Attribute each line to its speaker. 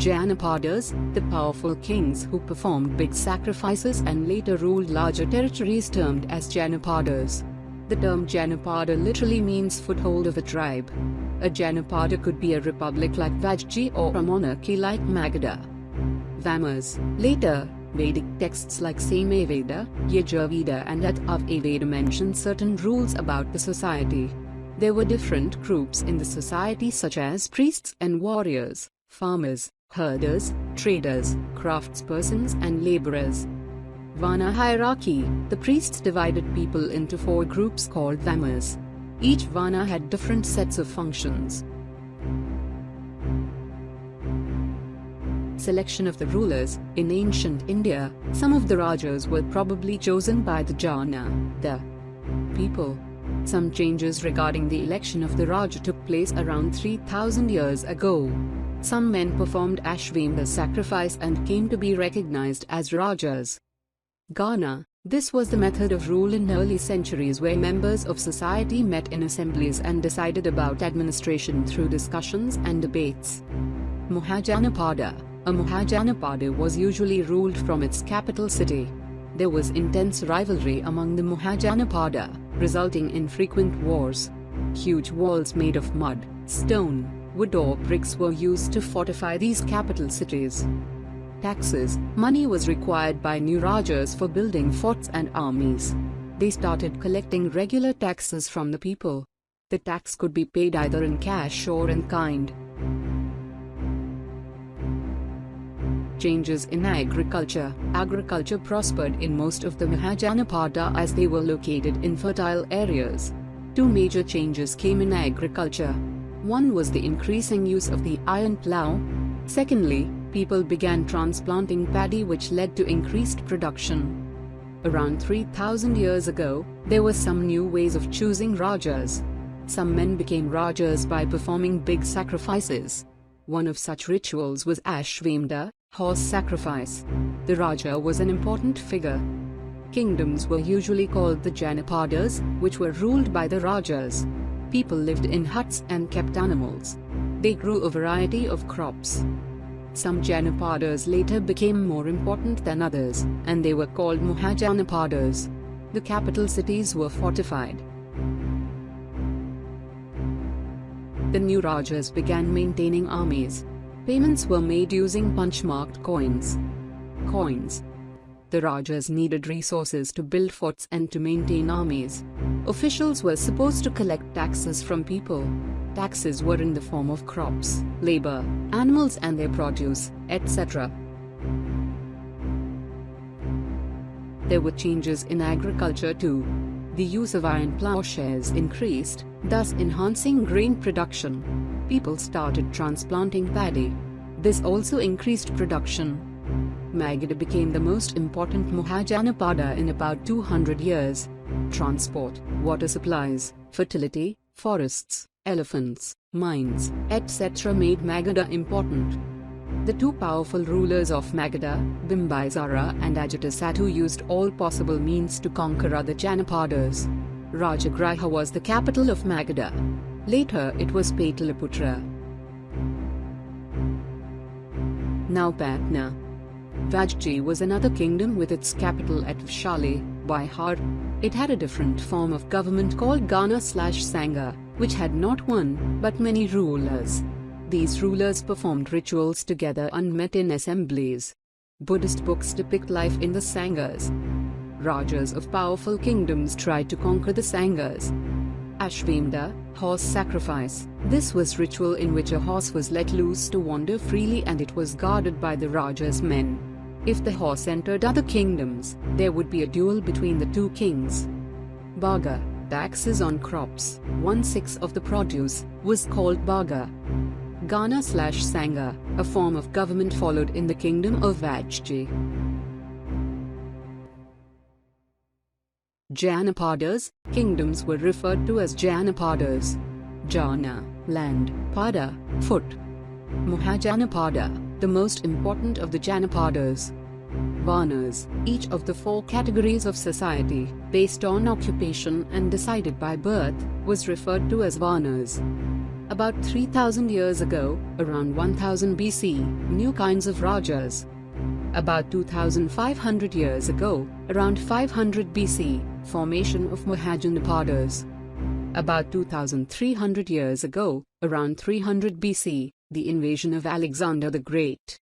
Speaker 1: Janapadas, the powerful kings who performed big sacrifices and later ruled larger territories termed as Janapadas. The term Janapada literally means foothold of a tribe. A Janapada could be a republic like Vajji or a monarchy like Magadha. Vamas. Later, Vedic texts like Samaveda, Yajurveda and Atharvaveda mention certain rules about the society. There were different groups in the society such as priests and warriors, farmers, herders, traders, craftspersons and laborers. Varna hierarchy. The priests divided people into 4 groups called Vamas. Each Varna had different sets of functions. Selection of the rulers. In ancient India, some of the Rajas were probably chosen by the Jana, the people. Some changes regarding the election of the Raja took place around 3000 years ago. Some men performed Ashvamedha sacrifice and came to be recognized as Rajas. Gana. This was the method of rule in early centuries where members of society met in assemblies and decided about administration through discussions and debates. Mahajanapada. A Mahajanapada was usually ruled from its capital city. There was intense rivalry among the Mahajanapada, resulting in frequent wars. Huge walls made of mud, stone, wood or bricks were used to fortify these capital cities. Taxes. Money was required by new Rajas for building forts and armies. They started collecting regular taxes from the people. The tax could be paid either in cash or in kind. Changes in agriculture. Agriculture prospered in most of the Mahajanapada as they were located in fertile areas. 2 major changes came in agriculture. One was the increasing use of the iron plough. Secondly, people began transplanting paddy which led to increased production. Around 3000 years ago, there were some new ways of choosing Rajas. Some men became Rajas by performing big sacrifices. One of such rituals was Ashvamedha, horse sacrifice. The Raja was an important figure. Kingdoms were usually called the Janapadas, which were ruled by the Rajas. People lived in huts and kept animals. They grew a variety of crops. Some Janapadas later became more important than others, and they were called Mahajanapadas. The capital cities were fortified. The new Rajas began maintaining armies. Payments were made using punch-marked coins. The Rajas needed resources to build forts and to maintain armies. Officials were supposed to collect taxes from people. Taxes were in the form of crops, labor, animals and their produce, etc. There were changes in agriculture too. The use of iron plowshares increased, thus enhancing grain production. People started transplanting paddy. This also increased production. Magadha became the most important Mahajanapada in about 200 years. Transport, water supplies, fertility, forests, elephants, mines, etc. made Magadha important. The 2 powerful rulers of Magadha, Bimbisara and Ajatasattu, used all possible means to conquer other Janapadas. Rajagriha was the capital of Magadha. Later it was Pataliputra. Now Patna. Vajji was another kingdom with its capital at Vaishali, Bihar. It had a different form of government called Gana/Sangha, which had not one, but many rulers. These rulers performed rituals together and met in assemblies. Buddhist books depict life in the Sanghas. Rajas of powerful kingdoms tried to conquer the Sanghas. Ashvamedha, horse sacrifice. This was ritual in which a horse was let loose to wander freely and it was guarded by the Raja's men. If the horse entered other kingdoms, there would be a duel between the 2 kings. Bhaga, taxes on crops, 1/6 of the produce, was called Bhaga. Gana/Sangha, a form of government followed in the kingdom of Vajji. Janapadas, kingdoms were referred to as Janapadas. Jana, land, Pada, foot. Mahajanapada, the most important of the Janapadas. Varnas, each of the 4 categories of society, based on occupation and decided by birth, was referred to as Varnas. About 3000 years ago, around 1000 BC, new kinds of Rajas. About 2500 years ago, around 500 BC, formation of Mohenjo-Daros. About 2300 years ago, around 300 BC, the invasion of Alexander the Great.